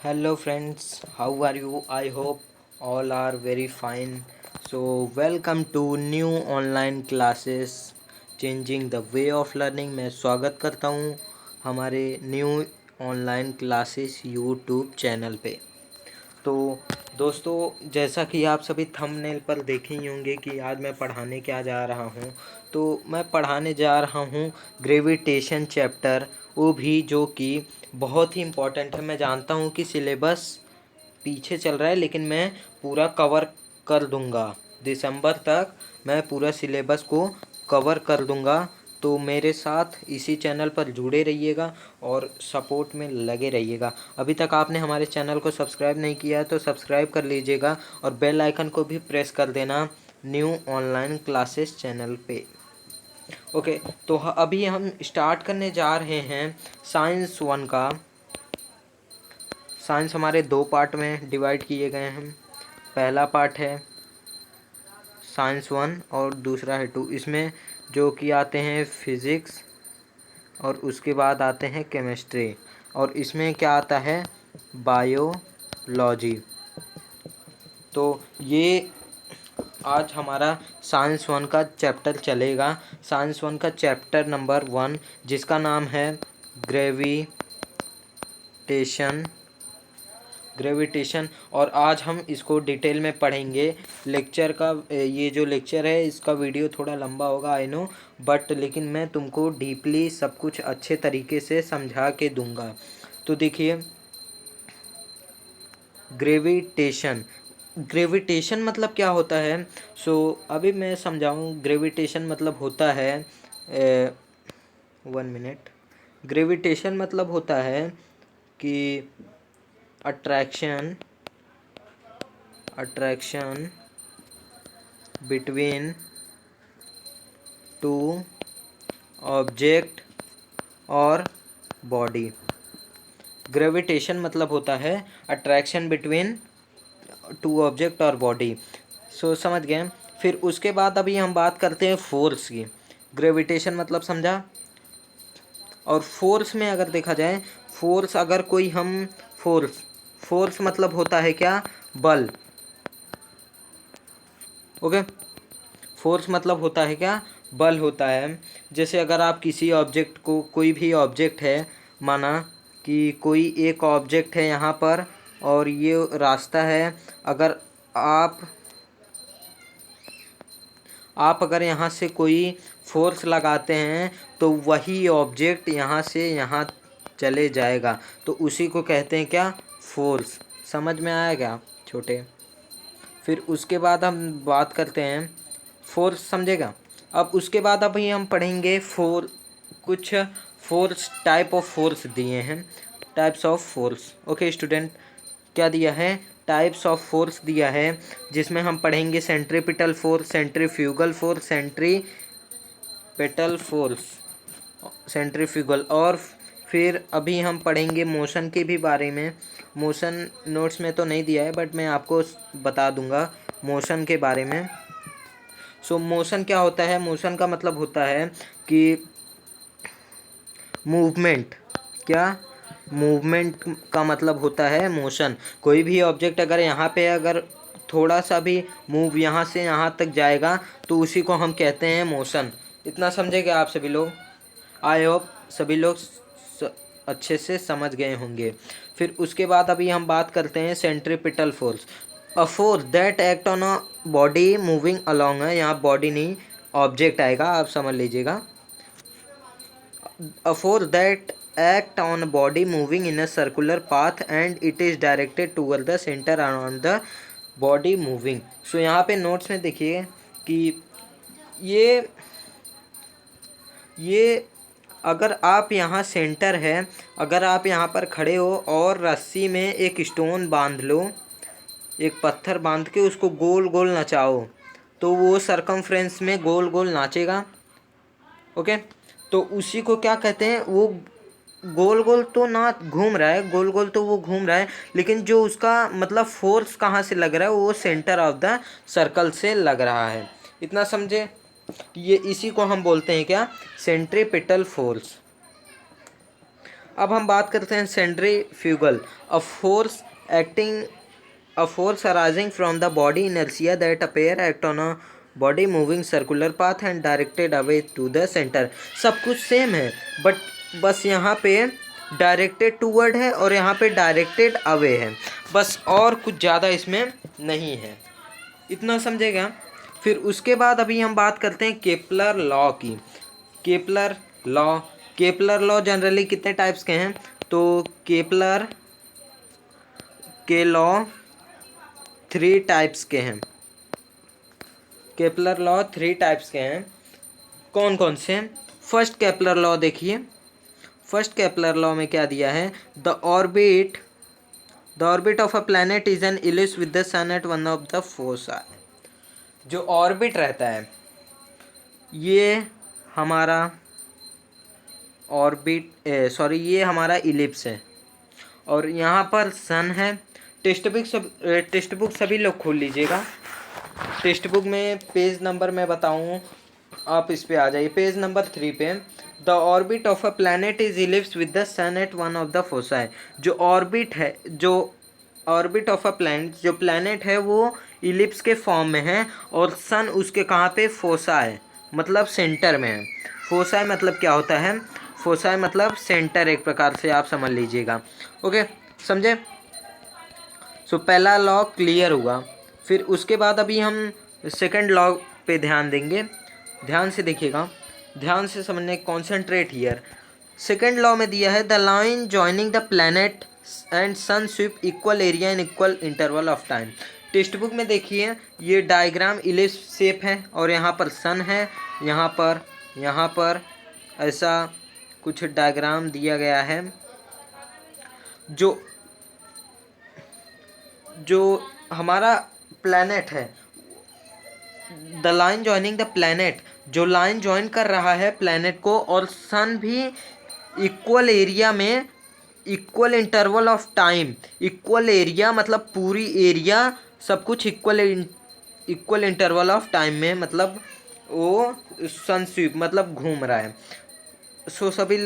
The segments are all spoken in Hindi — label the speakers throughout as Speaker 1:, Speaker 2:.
Speaker 1: Hello friends, how are you? I hope all are very fine. So welcome to new online classes changing the way of learning। मैं स्वागत करता हूँ हमारे new online classes YouTube channel पे। तो दोस्तों, जैसा कि आप सभी थंबनेल पर देखे ही होंगे कि आज मैं पढ़ाने क्या जा रहा हूँ। तो मैं पढ़ाने जा रहा हूँ ग्रेविटेशन चैप्टर, वो भी जो कि बहुत ही इम्पोर्टेंट है। मैं जानता हूँ कि सिलेबस पीछे चल रहा है, लेकिन मैं पूरा कवर कर दूँगा। दिसंबर तक मैं पूरा सिलेबस को कवर कर दूँगा। तो मेरे साथ इसी चैनल पर जुड़े रहिएगा और सपोर्ट में लगे रहिएगा। अभी तक आपने हमारे चैनल को सब्सक्राइब नहीं किया है तो सब्सक्राइब कर लीजिएगा और बेल आइकन को भी प्रेस कर देना न्यू ऑनलाइन क्लासेस चैनल पे। ओके, तो अभी हम स्टार्ट करने जा रहे हैं साइंस वन का। साइंस हमारे दो पार्ट में डिवाइड किए गए हैं। पहला पार्ट है साइंस वन और दूसरा है टू। इसमें जो कि आते हैं फिज़िक्स और उसके बाद आते हैं केमिस्ट्री, और इसमें क्या आता है बायोलॉजी। तो ये आज हमारा साइंस वन का चैप्टर चलेगा। साइंस वन का चैप्टर नंबर 1 जिसका नाम है ग्रेविटेशन। और आज हम इसको डिटेल में पढ़ेंगे। लेक्चर का ये जो लेक्चर है इसका वीडियो थोड़ा लंबा होगा, आई नो, बट लेकिन मैं तुमको डीपली सब कुछ अच्छे तरीके से समझा के दूंगा। तो देखिए, ग्रेविटेशन ग्रेविटेशन मतलब क्या होता है। अभी मैं समझाऊँ। ग्रेविटेशन मतलब होता है 1 मिनट। ग्रेविटेशन मतलब होता है कि अट्रैक्शन बिटवीन टू ऑब्जेक्ट और बॉडी। ग्रेविटेशन मतलब होता है अट्रैक्शन बिटवीन टू ऑब्जेक्ट और बॉडी। समझ गए। फिर उसके बाद अभी हम बात करते हैं फोर्स की। ग्रेविटेशन मतलब समझा। और फोर्स में अगर देखा जाए, फोर्स अगर कोई हम फोर्स मतलब होता है क्या, बल। ओके, फोर्स मतलब होता है क्या, बल होता है। जैसे अगर आप किसी ऑब्जेक्ट को, कोई भी ऑब्जेक्ट है, माना कि कोई एक ऑब्जेक्ट है यहाँ पर और ये रास्ता है। अगर आप अगर यहाँ से कोई फोर्स लगाते हैं तो वही ऑब्जेक्ट यहाँ से यहाँ चले जाएगा। तो उसी को कहते हैं क्या, फोर्स। समझ में आया क्या छोटे। फिर उसके बाद हम बात करते हैं फोर्स, समझेगा। अब उसके बाद अभी हम पढ़ेंगे कुछ फोर्स, टाइप ऑफ फोर्स दिए हैं, types of force. Okay student, क्या दिया है, टाइप्स ऑफ फोर्स दिया है, जिसमें हम पढ़ेंगे centripetal force, centrifugal force, centrifugal. और फिर अभी हम पढ़ेंगे मोशन के भी बारे में। मोशन नोट्स में तो नहीं दिया है, बट मैं आपको बता दूंगा मोशन के बारे में। मोशन क्या होता है, मोशन का मतलब होता है कि मूवमेंट। क्या, मूवमेंट का मतलब होता है मोशन। कोई भी ऑब्जेक्ट अगर यहाँ पे अगर थोड़ा सा भी मूव यहाँ से यहाँ तक जाएगा तो उसी को हम कहते हैं मोशन। इतना समझेंगे आप सभी लोग। आई होप सभी लोग अच्छे से समझ गए होंगे। फिर उसके बाद अभी हम बात करते हैं centripetal force. A force that act on a body moving along है, यहाँ बॉडी नहीं ऑब्जेक्ट आएगा, आप समझ लीजिएगा। A force that act on a body moving in a circular path and it is directed toward the center around the body moving। यहाँ पे नोट्स में देखिए कि ये अगर आप यहाँ सेंटर है, अगर आप यहाँ पर खड़े हो और रस्सी में एक स्टोन बांध लो, एक पत्थर बांध के उसको गोल गोल नचाओ तो वो सरकमफ्रेंस में गोल गोल नाचेगा। ओके, तो उसी को क्या कहते हैं, वो गोल गोल तो ना घूम रहा है, गोल गोल तो वो घूम रहा है, लेकिन जो उसका मतलब फोर्स कहाँ से लग रहा है, वो सेंटर ऑफ द सर्कल से लग रहा है। इतना समझे। ये इसी को हम बोलते हैं क्या, सेंट्रीपिटल फोर्स। अब हम बात करते हैं centrifugal, a force acting a force arising from the body inertia that appear act on a body moving circular path and directed away to the center। सब कुछ सेम है, बट बस यहाँ पे डायरेक्टेड टूवर्ड है और यहाँ पे डायरेक्टेड अवे है, बस, और कुछ ज़्यादा इसमें नहीं है। इतना समझेगा। फिर उसके बाद अभी हम बात करते हैं केपलर लॉ की। केपलर लॉ जनरली कितने टाइप्स के हैं? तो केपलर के लॉ 3 टाइप्स के हैं। केपलर लॉ 3 टाइप्स के हैं। कौन कौन से? फर्स्ट केपलर लॉ देखिए। फर्स्ट केपलर लॉ में क्या दिया है? The orbit of a planet is an ellipse with the sun at one of the foci. जो ऑर्बिट रहता है, ये हमारा ये हमारा इलिप्स है और यहाँ पर सन है। टेक्स्ट बुक सभी लोग खोल लीजिएगा। टेक्स्ट बुक में पेज नंबर मैं बताऊँ, आप इस पे आ जाइए, पेज नंबर 3 पे। The orbit of a planet is ellipse with the sun at one of the foci. जो ऑर्बिट ऑफ अ प्लैनेट, जो प्लैनेट है वो इलिप्स के फॉर्म में है और सन उसके कहाँ पे? फोसा है, मतलब सेंटर में है। फोसाई मतलब क्या होता है? फोसाई मतलब सेंटर, एक प्रकार से आप समझ लीजिएगा। ओके, समझे? सो पहला लॉ क्लियर हुआ। फिर उसके बाद अभी हम सेकंड लॉ पे ध्यान देंगे। ध्यान से देखिएगा, ध्यान से समझने, कॉन्सेंट्रेट हियर। सेकंड लॉ में दिया है the line joining the planet and sun sweep equal area in equal interval of time. Text book में देखिए, ये डायग्राम इलिप्स शेप है और यहाँ पर सन है, यहाँ पर ऐसा कुछ डायग्राम दिया गया है। जो हमारा प्लैनेट है, the line joining the planet, जो लाइन जॉइन कर रहा है प्लैनेट को और सन भी इक्वल एरिया में, equal interval of time. Equal area मतलब पूरी एरिया, सब कुछ इक्वल इंटरवल ऑफ टाइम में, मतलब वो सन स्वीप मतलब घूम रहा है। सो सभी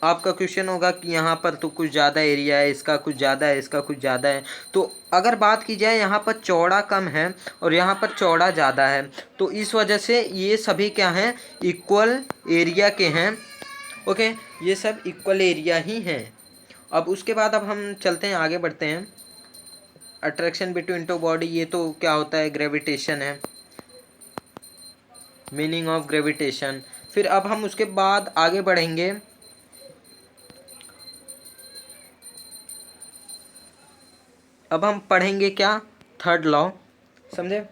Speaker 1: आपका क्वेश्चन होगा कि यहाँ पर तो कुछ ज़्यादा एरिया है, इसका कुछ ज़्यादा है, इसका कुछ ज़्यादा है। तो अगर बात की जाए, यहाँ पर चौड़ा कम है और यहाँ पर चौड़ा ज़्यादा है, तो इस वजह से ये सभी क्या हैं? इक्वल एरिया के हैं। ओके, ये सब इक्वल एरिया ही हैं। अब उसके बाद अब हम चलते हैं, आगे बढ़ते हैं। अट्रैक्शन बिटवीन टू बॉडी, ये तो क्या होता है? ग्रेविटेशन है, मीनिंग ऑफ ग्रेविटेशन। फिर अब हम उसके बाद आगे बढ़ेंगे। अब हम पढ़ेंगे क्या? थर्ड लॉ, समझे?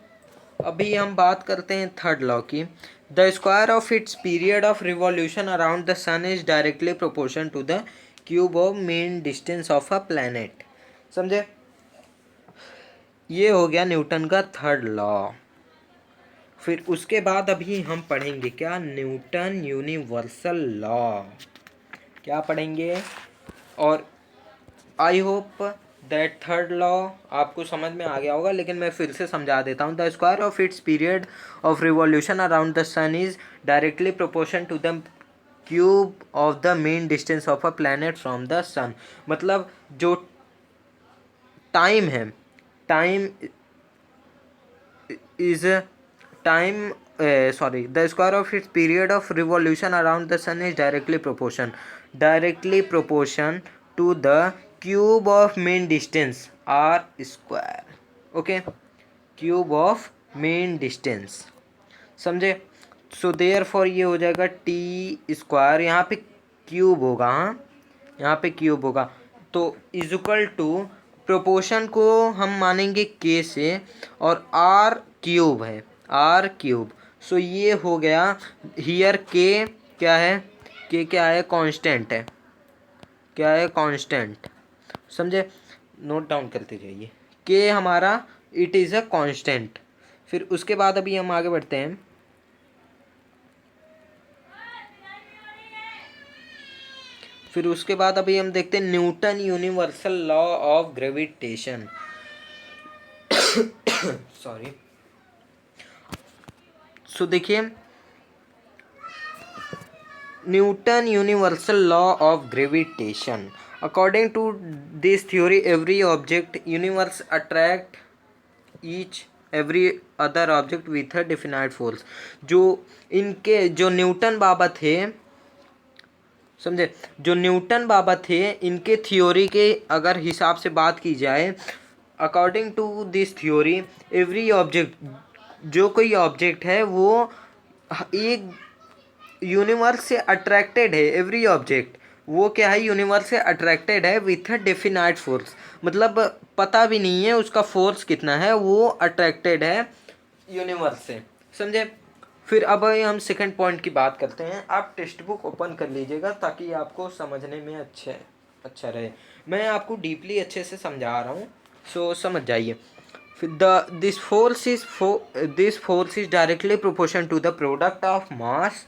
Speaker 1: अभी हम बात करते हैं थर्ड लॉ की। The square of its period of revolution around the sun is directly proportion to the cube of mean distance of a planet. समझे? ये हो गया न्यूटन का थर्ड लॉ। फिर उसके बाद अभी हम पढ़ेंगे क्या? Newton universal law. क्या पढ़ेंगे? और I hope that third law आपको समझ में आ गया होगा, लेकिन मैं फिर से समझा देता हूँ। The square of its period of revolution around the sun is directly proportion to the cube of the mean distance of a planet from the sun. मतलब जो टाइम है, time is time sorry, the square of its period of revolution around the sun is directly proportion to the cube of mean distance R square. Okay, cube of mean distance, समझे? सो देयर फॉर ये हो जाएगा टी स्क्वायर, यहाँ पे क्यूब होगा, हाँ यहाँ पे क्यूब होगा, तो इजक्वल टू, प्रोपोर्शन को हम मानेंगे के से, और आर क्यूब है, आर क्यूब। सो ये हो गया हियर के क्या है? के क्या है? कांस्टेंट है। क्या है? कांस्टेंट, समझे? नोट डाउन करते जाइए। के हमारा इट इज़ अ कांस्टेंट। फिर उसके बाद अभी हम आगे बढ़ते हैं। फिर उसके बाद अभी हम देखते हैं Newton universal law of gravitation. Sorry. So देखिए, Newton universal law of gravitation. According to this theory, every object universe attract each every other object with a definite force. जो इनके जो न्यूटन बाबा थे, समझे, जो न्यूटन बाबा थे, इनके थ्योरी के अगर हिसाब से बात की जाए, according to this theory every object, जो कोई ऑब्जेक्ट है वो एक यूनिवर्स से अट्रैक्टेड है। एवरी ऑब्जेक्ट वो क्या है, यूनिवर्स से अट्रैक्टेड है विथ अ डेफिनाइट फोर्स, मतलब पता भी नहीं है उसका फोर्स कितना है, वो अट्रैक्टेड है यूनिवर्स से, समझे। फिर अब हम सेकंड पॉइंट की बात करते हैं। आप टेक्स्ट बुक ओपन कर लीजिएगा ताकि आपको समझने में अच्छा रहे। मैं आपको डीपली अच्छे से समझा रहा हूँ, सो समझ जाइए। फिर this force is directly proportion to the product of mass.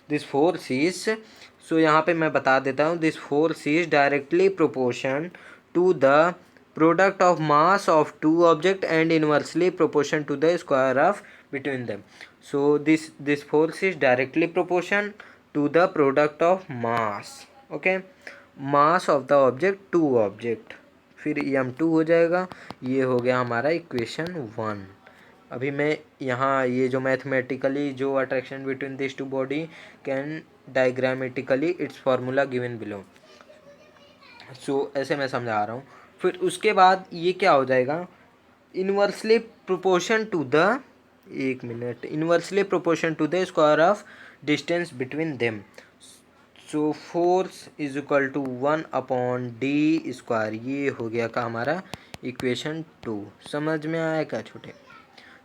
Speaker 1: This force is, so यहाँ पे मैं बता देता हूँ, this force is directly proportion to the product of mass of two object and inversely proportion to the square of between them. So this force is directly proportion to the product of mass, okay, mass of the object two object। फिर m2 हो जाएगा। ये हो गया हमारा इक्वेशन 1। अभी मैं यहाँ ये जो मैथमेटिकली जो attraction between this two body can diagrammatically its formula given below, so ऐसे मैं समझा रहा हूँ। फिर उसके बाद ये क्या हो जाएगा, इनवर्सली प्रोपोर्शन टू द, एक मिनट, inversely proportion to the square of distance between them. So force is equal to 1/d²। ये हो गया का हमारा इक्वेशन 2। समझ में आया क्या छोटे।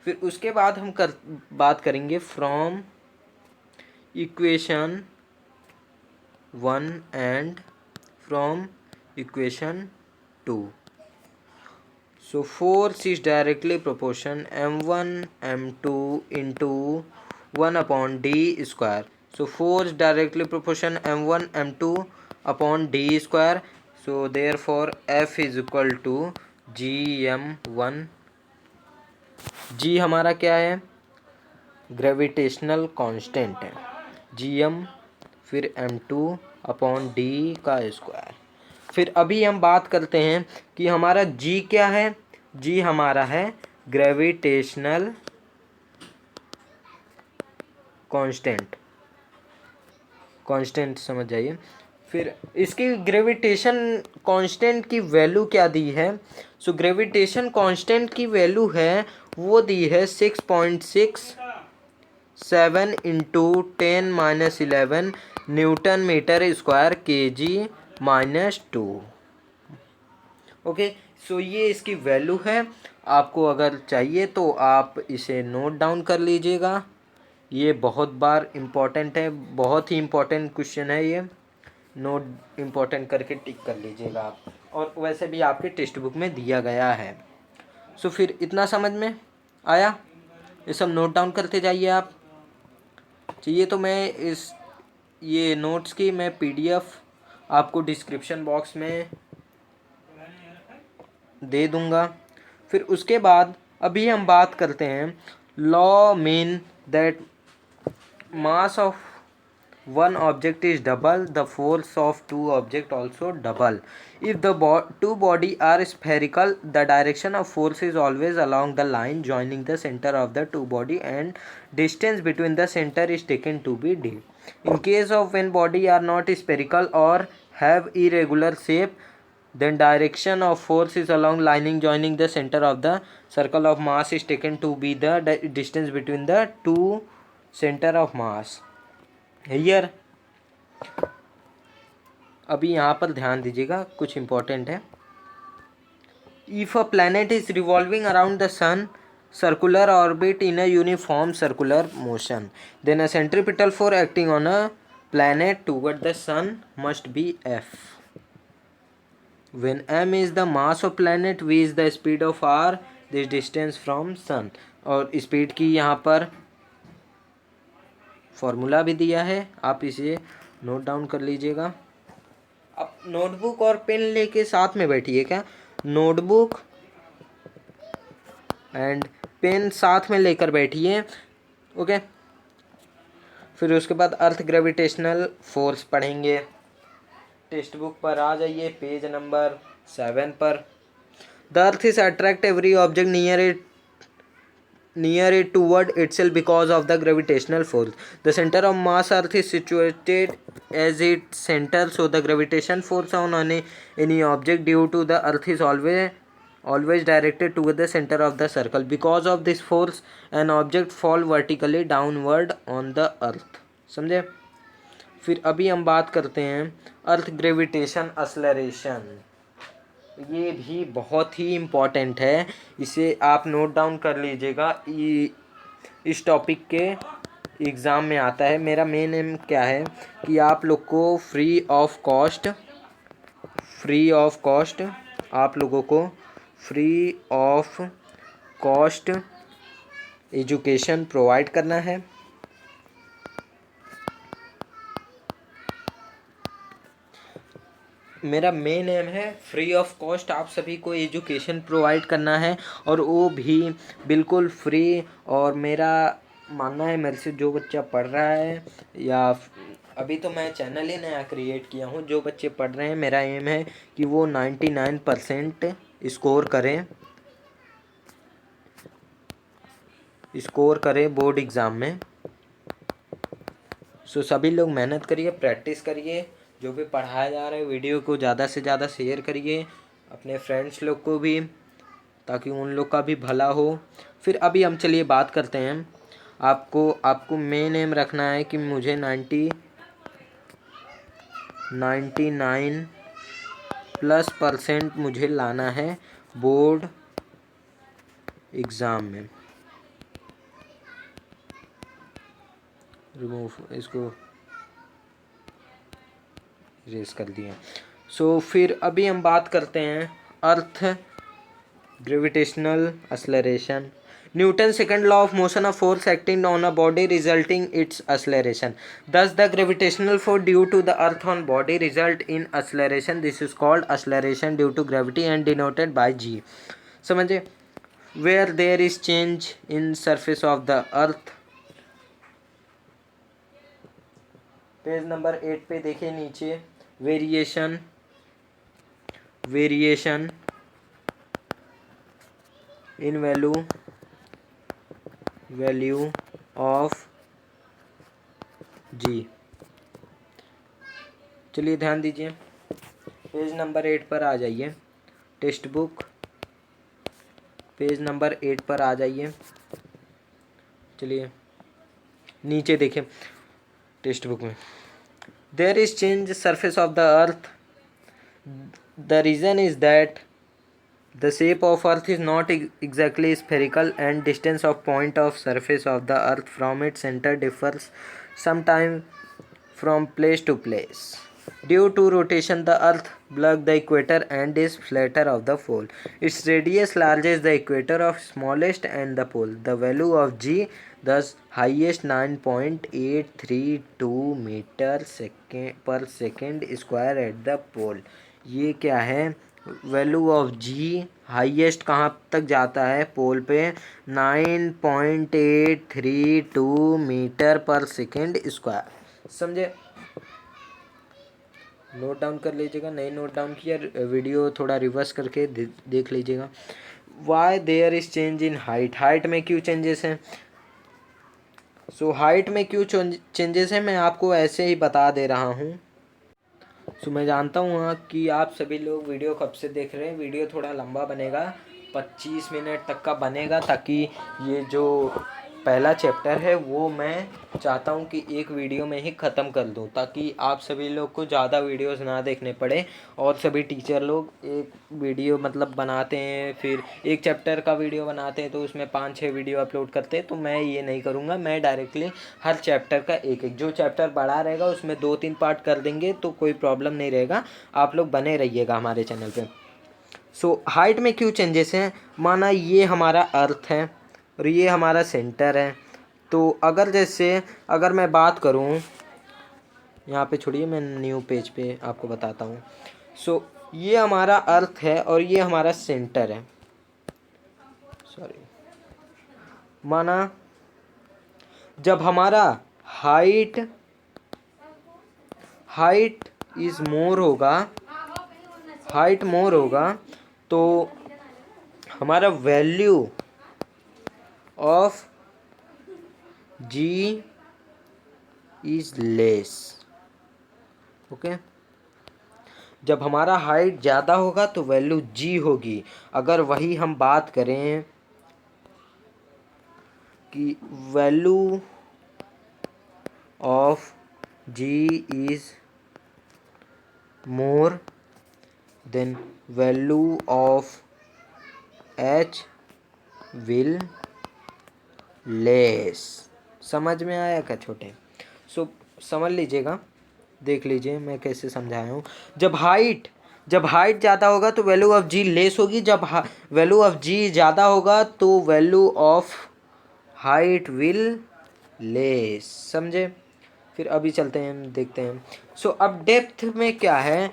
Speaker 1: फिर उसके बाद हम बात करेंगे from equation 1 and from equation 2। So force is directly proportion m1 m2 into 1/d²। So force directly proportion m1 m2 upon d²। So therefore F is equal to gm1। g हमारा क्या है, ग्रेविटेशनल कांस्टेंट है, gm, फिर m2 अपॉन d का स्क्वायर। फिर अभी हम बात करते हैं कि हमारा g क्या है। g हमारा है ग्रेविटेशनल कांस्टेंट समझ जाइए। फिर इसकी ग्रेविटेशन कांस्टेंट की वैल्यू क्या दी है। सो ग्रेविटेशन कांस्टेंट की वैल्यू है, वो दी है 6.67 into 10⁻11 newton metre square kg-2। Okay, so ये इसकी वैल्यू है। आपको अगर चाहिए तो आप इसे नोट डाउन कर लीजिएगा। ये बहुत बार इम्पॉर्टेंट है, बहुत ही इम्पॉर्टेंट क्वेश्चन है ये, नोट इम्पॉर्टेंट करके टिक कर लीजिएगा आप, और वैसे भी आपके टेक्स्ट बुक में दिया गया है। सो फिर इतना समझ में आया, ये सब नोट डाउन करते जाइए आप। चाहिए तो मैं ये नोट्स की मैं PDF आपको डिस्क्रिप्शन बॉक्स में दे दूंगा। फिर उसके बाद अभी हम बात करते हैं law mean that mass of one object is double, the force of two object also double. If the two body are spherical, the direction of force is always along the line joining the center of the two body and distance between the center is taken to be d. In case of when body are not spherical or have irregular shape, then direction of force is along lining joining the center of the circle of mass is taken to be the distance between the two center of mass. Here अभी यहाँ पर ध्यान दीजिएगा, कुछ इम्पोर्टेंट है। If a planet is revolving around the sun circular orbit in a uniform circular motion, then a centripetal force acting on a planet toward the sun must be F। When m is the mass of planet, v is the speed of r, this distance from sun. और स्पीड की यहाँ पर फॉर्मूला भी दिया है, आप इसे नोट डाउन कर लीजिएगा। आप नोटबुक और पेन लेके साथ में बैठिए, क्या नोटबुक एंड पेन साथ में लेकर बैठिए, ओके। फिर उसके बाद अर्थ ग्रेविटेशनल फोर्स पढ़ेंगे। टेक्स्ट बुक पर आ जाइए, पेज नंबर 7 पर। The earth is attract every object near it toward itself because of the gravitational force. The center of mass earth is situated as its center, so the gravitation force on any object due to the earth is always directed toward the center of the circle. Because of this force an object fall vertically downward on the earth. समझे? फिर अभी हम बात करते हैं अर्थ ग्रेविटेशन असलरेशन। ये भी बहुत ही इम्पॉर्टेंट है, इसे आप नोट डाउन कर लीजिएगा। इस टॉपिक के एग्ज़ाम में आता है। मेरा मेन एम क्या है कि आप लोग को फ्री ऑफ कॉस्ट आप लोगों को free of cost education provide करना है। मेरा मेन एम है फ्री ऑफ कॉस्ट आप सभी को एजुकेशन प्रोवाइड करना है, और वो भी बिल्कुल फ्री। और मेरा मानना है मेरे से जो बच्चा पढ़ रहा है, या अभी तो मैं चैनल ही नया क्रिएट किया हूँ, जो बच्चे पढ़ रहे हैं मेरा एम है कि वो 99% स्कोर करें बोर्ड एग्ज़ाम में। सो सभी लोग मेहनत करिए, प्रैक्टिस करिए, जो भी पढ़ाया जा रहा है वीडियो को ज़्यादा से ज़्यादा शेयर करिए अपने फ्रेंड्स लोग को भी, ताकि उन लोग का भी भला हो। फिर अभी हम चलिए बात करते हैं। आपको मेन एम रखना है कि मुझे 99+ % मुझे लाना है बोर्ड एग्ज़ाम में। रिमूव इसको रेस कर दिया। सो फिर अभी हम बात करते हैं earth gravitational acceleration. Newton second law of motion of force acting on a body resulting its acceleration. Thus the gravitational force due to the earth on body result in acceleration. This is called acceleration due to gravity and denoted by G. समझे? Where there is change in surface of the earth. Page number 8 पे देखिए नीचे, वेरिएशन इन वैल्यू ऑफ जी। चलिए ध्यान दीजिए, पेज नंबर 8 पर आ जाइए। टेक्स्ट बुक पेज नंबर 8 पर आ जाइए। चलिए नीचे देखिए टेक्स्ट बुक में, there is change surface of the earth. The reason is that the shape of earth is not exactly spherical and distance of point of surface of the earth from its center differs sometimes from place to place. Due to rotation the earth blocks the equator and is flatter of the pole. Its radius largest the equator of smallest and the pole. The value of g thus highest 9.832 meter per second square at the pole. ये क्या है? वैल्यू ऑफ जी हाईएस्ट कहाँ तक जाता है? पोल पे 9.832 मीटर पर सेकेंड स्क्वायर। समझे? नोट डाउन कर लीजिएगा, नहीं नोट डाउन किया वीडियो थोड़ा रिवर्स करके देख लीजिएगा। Why there is change in height में क्यों चेंजेस हैं? सो हाइट में क्यों चेंजेस हैं मैं आपको ऐसे ही बता दे रहा हूँ। सो मैं जानता हूँ कि आप सभी लोग वीडियो कब से देख रहे हैं। वीडियो थोड़ा लंबा बनेगा, 25 मिनट तक का बनेगा, ताकि ये जो पहला चैप्टर है वो मैं चाहता हूँ कि एक वीडियो में ही ख़त्म कर दूँ, ताकि आप सभी लोग को ज़्यादा वीडियोस ना देखने पड़े। और सभी टीचर लोग एक वीडियो मतलब बनाते हैं, फिर एक चैप्टर का वीडियो बनाते हैं तो उसमें 5-6 वीडियो अपलोड करते हैं। तो मैं ये नहीं करूँगा, मैं डायरेक्टली हर चैप्टर का एक जो चैप्टर बड़ा रहेगा उसमें 2-3 पार्ट कर देंगे, तो कोई प्रॉब्लम नहीं रहेगा। आप लोग बने रहिएगा हमारे चैनल पर। सो हाइट में क्यों चेंजेस हैं? माना ये हमारा अर्थ है और ये हमारा सेंटर है। तो अगर मैं बात करूँ, यहाँ पे छोड़िए, मैं न्यू पेज पे आपको बताता हूँ। सो ये हमारा अर्थ है और ये हमारा सेंटर है। माना जब हमारा हाइट हाइट इज मोर होगा, हाइट मोर होगा तो हमारा value of g is less. Okay, जब हमारा हाइट ज़्यादा होगा तो वैल्यू जी होगी। अगर वही हम बात करें कि value of g is more than value of h will less. समझ में आया क्या छोटे? समझ लीजिएगा, देख लीजिए मैं कैसे समझाया हूँ। जब हाइट ज़्यादा होगा तो वैल्यू ऑफ जी लेस होगी, जब वैल्यू ऑफ जी ज़्यादा होगा तो value of height will less. समझे? फिर अभी चलते हैं, देखते हैं। अब डेप्थ में क्या है?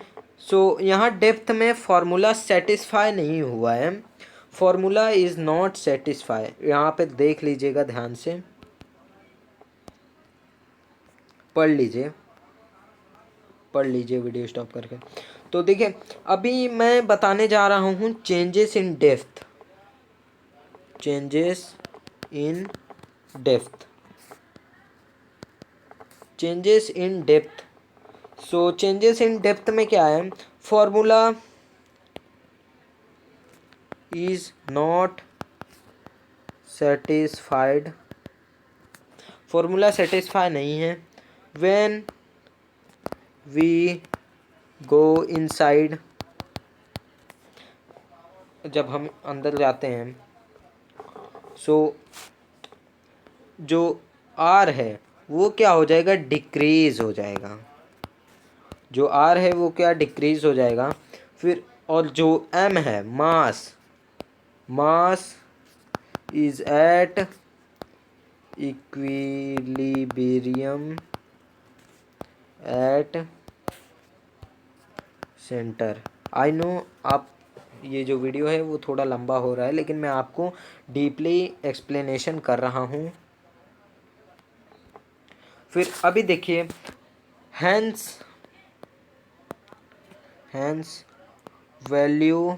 Speaker 1: यहाँ डेप्थ में फॉर्मूला सेटिस्फाई नहीं हुआ है, फॉर्मूला इज नॉट सेटिस्फाई। यहाँ पे देख लीजिएगा, ध्यान से पढ़ लीजिए वीडियो स्टॉप करके। तो देखिए, अभी मैं बताने जा रहा हूँ changes in depth. Changes in depth changes in depth में क्या है? Formula is not satisfied, formula satisfy नहीं है। व्हेन वी गो इनसाइड, जब हम अंदर जाते हैं, जो आर है वो क्या हो जाएगा? डिक्रीज हो जाएगा। जो आर है वो क्या? डिक्रीज हो जाएगा। फिर और जो एम है, mass is at equilibrium at centre. I know आप, ये जो वीडियो है वो थोड़ा लंबा हो रहा है, लेकिन मैं आपको डीपली एक्सप्लेनेशन कर रहा हूँ। फिर अभी देखिए, hence value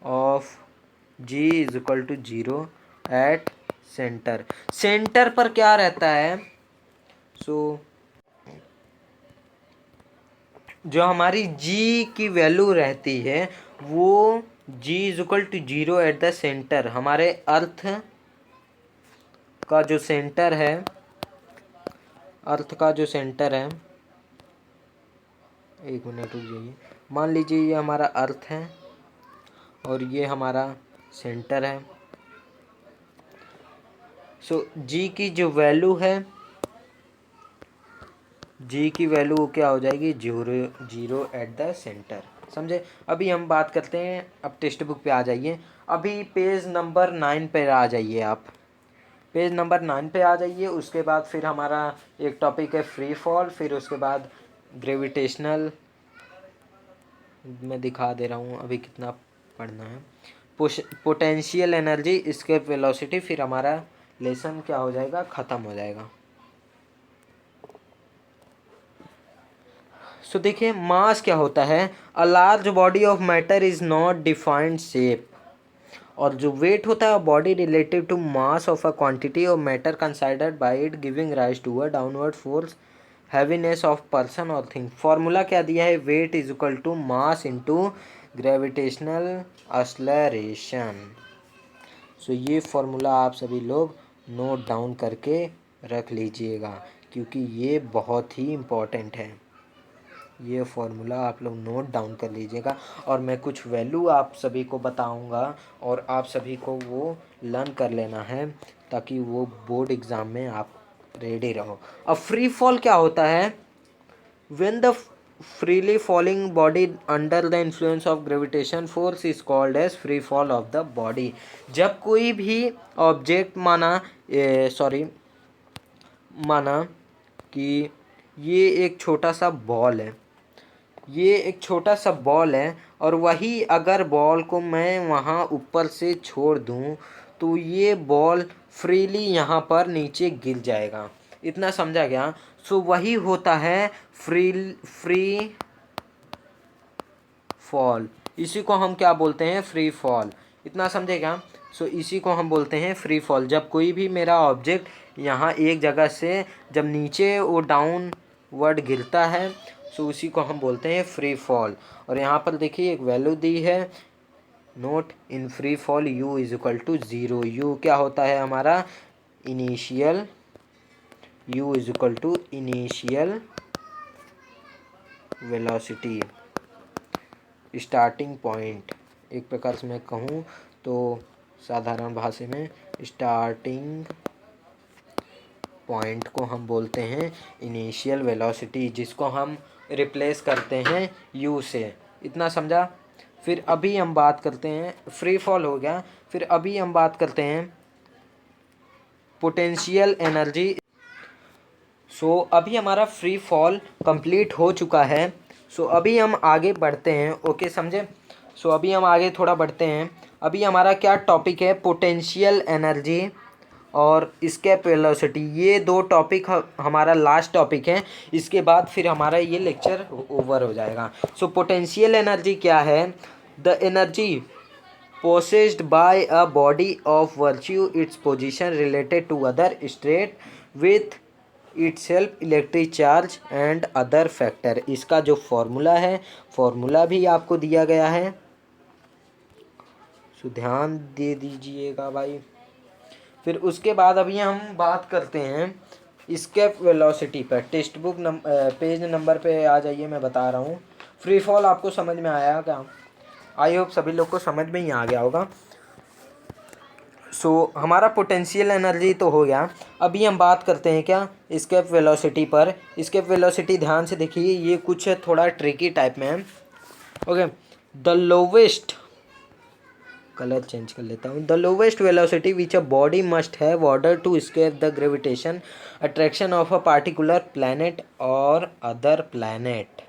Speaker 1: of g is equal to 0 at centre. Centre पर क्या रहता है? जो हमारी जी की वैल्यू रहती है वो G is equal to 0 at the centre. हमारे अर्थ का जो सेंटर है, एक मिनट रुक जाइए। मान लीजिए ये हमारा अर्थ है और ये हमारा सेंटर है। जी की जो वैल्यू है, जी की वैल्यू क्या हो जाएगी? 0 एट द सेंटर। समझे? अभी हम बात करते हैं, अब टेक्स्ट बुक पे आ जाइए। अभी पेज नंबर 9 पे आ जाइए आप, पेज नंबर 9 पे आ जाइए। उसके बाद फिर हमारा एक टॉपिक है फ्री फॉल, फिर उसके बाद ग्रेविटेशनल, मैं दिखा दे रहा हूँ अभी कितना पढ़ना है। पोटेंशियल एनर्जी, एस्केप वेलोसिटी, फिर हमारा लेसन क्या हो जाएगा? ख़त्म हो जाएगा। देखिए, मास क्या होता है? A large body of matter is not defined shape. और जो वेट होता है body relative to mass of a quantity of matter considered by it giving rise to a downward force heaviness of person और थिंग। फॉर्मूला क्या दिया है? Weight is equal to mass into gravitational acceleration. ये फॉर्मूला आप सभी लोग नोट डाउन करके रख लीजिएगा, क्योंकि ये बहुत ही इम्पोर्टेंट है। ये फॉर्मूला आप लोग नोट डाउन कर लीजिएगा, और मैं कुछ वैल्यू आप सभी को बताऊंगा और आप सभी को वो लर्न कर लेना है, ताकि वो बोर्ड एग्ज़ाम में आप रेडी रहो। अब फ्री फॉल क्या होता है? When the freely falling body under the influence of gravitation force is called as free fall of the body. जब कोई भी ऑब्जेक्ट माना कि ये एक छोटा सा बॉल है, ये एक छोटा सा बॉल है, और वही अगर बॉल को मैं वहाँ ऊपर से छोड़ दूँ तो ये बॉल फ्रीली यहाँ पर नीचे गिर जाएगा। इतना समझा गया। सो वही होता है फ्री फॉल। इसी को हम क्या बोलते हैं? Free fall. इतना समझेगा। सो इसी को हम बोलते हैं फ्री फॉल। जब कोई भी मेरा ऑब्जेक्ट यहाँ एक जगह से जब नीचे वो डाउनवर्ड गिरता है, सो उसी को हम बोलते हैं फ्री फॉल। और यहाँ पर देखिए एक वैल्यू दी है, note in free fall u is equal to 0। u क्या होता है हमारा? Initial. u is equal to initial velocity, starting point. एक प्रकार से मैं कहूँ तो साधारण भाषा में स्टार्टिंग पॉइंट को हम बोलते हैं इनिशियल वेलोसिटी, जिसको हम रिप्लेस करते हैं u से। इतना समझा। फिर अभी हम बात करते हैं, फ्री फॉल हो गया। फिर अभी हम बात करते हैं पोटेंशियल एनर्जी। सो अभी हमारा फ्री फॉल कंप्लीट हो चुका है। सो अभी हम आगे बढ़ते हैं। ओके समझे? सो अभी हम आगे थोड़ा बढ़ते हैं। अभी हमारा क्या टॉपिक है? पोटेंशियल एनर्जी और एस्केप वेलोसिटी। ये दो टॉपिक हमारा लास्ट टॉपिक है। इसके बाद फिर हमारा ये लेक्चर ओवर हो जाएगा। सो पोटेंशियल एनर्जी क्या है? The energy possessed by a body of virtue its position related to other state with itself electric charge and other factor। इसका जो फॉर्मूला है, फॉर्मूला भी आपको दिया गया है, सो ध्यान दे दीजिएगा भाई। फिर उसके बाद अभी हम बात करते हैं एस्केप वेलोसिटी पर। टेक्स्ट बुक पेज नंबर पे आ जाइए, मैं बता रहा हूँ। फ्री फॉल आपको समझ में आया क्या? आई होप सभी लोग को समझ में ही आ गया होगा। सो हमारा पोटेंशियल एनर्जी तो हो गया। अभी हम बात करते हैं क्या? एस्केप वेलोसिटी पर। एस्केप वेलोसिटी ध्यान से देखिए, ये कुछ थोड़ा ट्रिकी टाइप में है। Okay, the lowest, colour change कर लेता हूँ। The lowest velocity which a body must have order to escape the gravitation attraction of a particular planet और अदर प्लैनेट।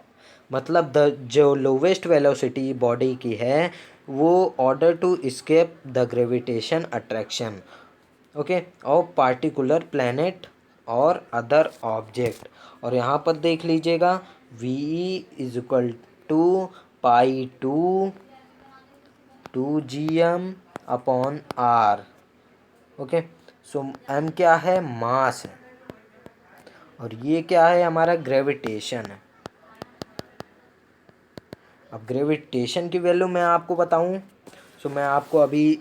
Speaker 1: मतलब जो लोवेस्ट वेलोसिटी बॉडी की है वो order to escape the gravitation attraction, okay, of particular planet और अदर ऑब्जेक्ट। और यहाँ पर देख लीजिएगा, v is equal to pi two gm upon r। Okay, so m क्या है? मास है। और ये क्या है? हमारा ग्रेविटेशन है। अब ग्रेविटेशन की वैल्यू मैं आपको बताऊं, सो मैं आपको अभी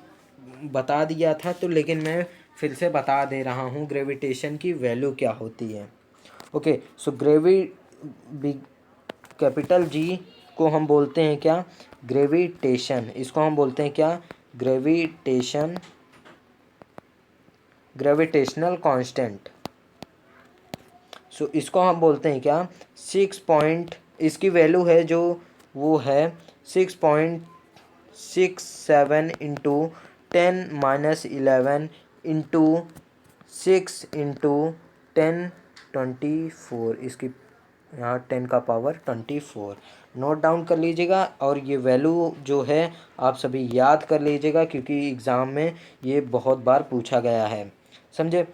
Speaker 1: बता दिया था, तो लेकिन मैं फिर से बता दे रहा हूं ग्रेविटेशन की वैल्यू क्या होती है। ओके, सो कैपिटल जी को हम बोलते हैं क्या? ग्रेविटेशन। इसको हम बोलते हैं क्या? Gravitational constant. सो इसको हम बोलते हैं क्या? 6 पॉइंट, इसकी वैल्यू है जो वो है 6.67 इंटू 10⁻11 इंटू 6 इंटू 10⁻24। इसकी यहाँ 10 का पावर 24 नोट डाउन कर लीजिएगा। और ये वैल्यू जो है आप सभी याद कर लीजिएगा, क्योंकि एग्ज़ाम में ये बहुत बार पूछा गया है। समझे?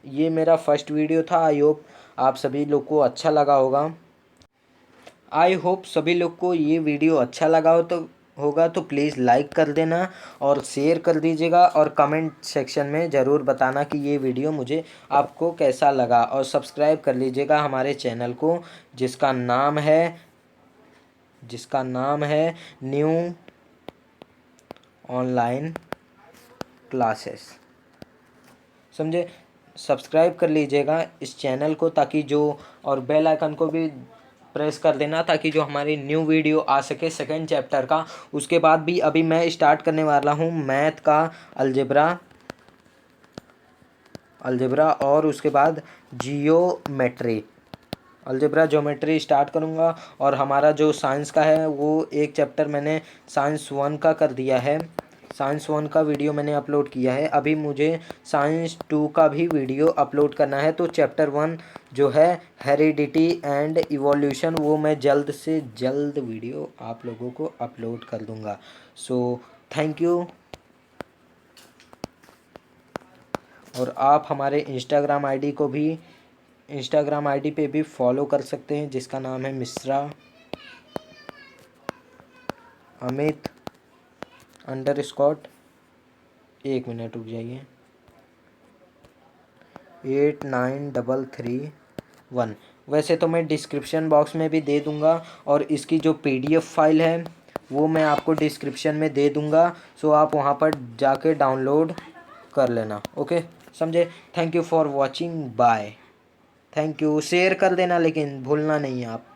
Speaker 1: ये मेरा फर्स्ट वीडियो था। आई होप आप सभी लोग को अच्छा लगा होगा। आई होप सभी लोग को ये वीडियो अच्छा लगा होगा तो प्लीज़ लाइक कर देना और शेयर कर दीजिएगा, और कमेंट सेक्शन में ज़रूर बताना कि ये वीडियो मुझे आपको कैसा लगा। और सब्सक्राइब कर लीजिएगा हमारे चैनल को, जिसका नाम है न्यू ऑनलाइन क्लासेस। समझे? सब्सक्राइब कर लीजिएगा इस चैनल को, ताकि जो, और बेल आइकन को भी प्रेस कर देना, ताकि जो हमारी न्यू वीडियो आ सके सेकंड चैप्टर का। उसके बाद भी अभी मैं स्टार्ट करने वाला हूँ मैथ का अलजेब्रा और उसके बाद जियोमेट्री। अलजेब्रा ज्योमेट्री स्टार्ट करूँगा। और हमारा जो साइंस का है वो एक चैप्टर मैंने साइंस 1 का कर दिया है। साइंस 1 का वीडियो मैंने अपलोड किया है। अभी मुझे साइंस 2 का भी वीडियो अपलोड करना है। तो चैप्टर 1 जो है हेरिडिटी एंड इवोल्यूशन, वो मैं जल्द से जल्द वीडियो आप लोगों को अपलोड कर दूंगा। So thank you. और आप हमारे इंस्टाग्राम आईडी पे भी फॉलो कर सकते हैं, जिसका नाम है मिश्रा अमित अंडरस्कोर। एक मिनट रुक जाइए, 8933 1। वैसे तो मैं डिस्क्रिप्शन बॉक्स में भी दे दूंगा, और इसकी जो पीडीएफ फाइल है वो मैं आपको डिस्क्रिप्शन में दे दूंगा। सो आप वहाँ पर जाके डाउनलोड कर लेना। ओके, समझे। Thank you for watching, bye. Thank you. Share कर देना लेकिन भूलना नहीं है आप।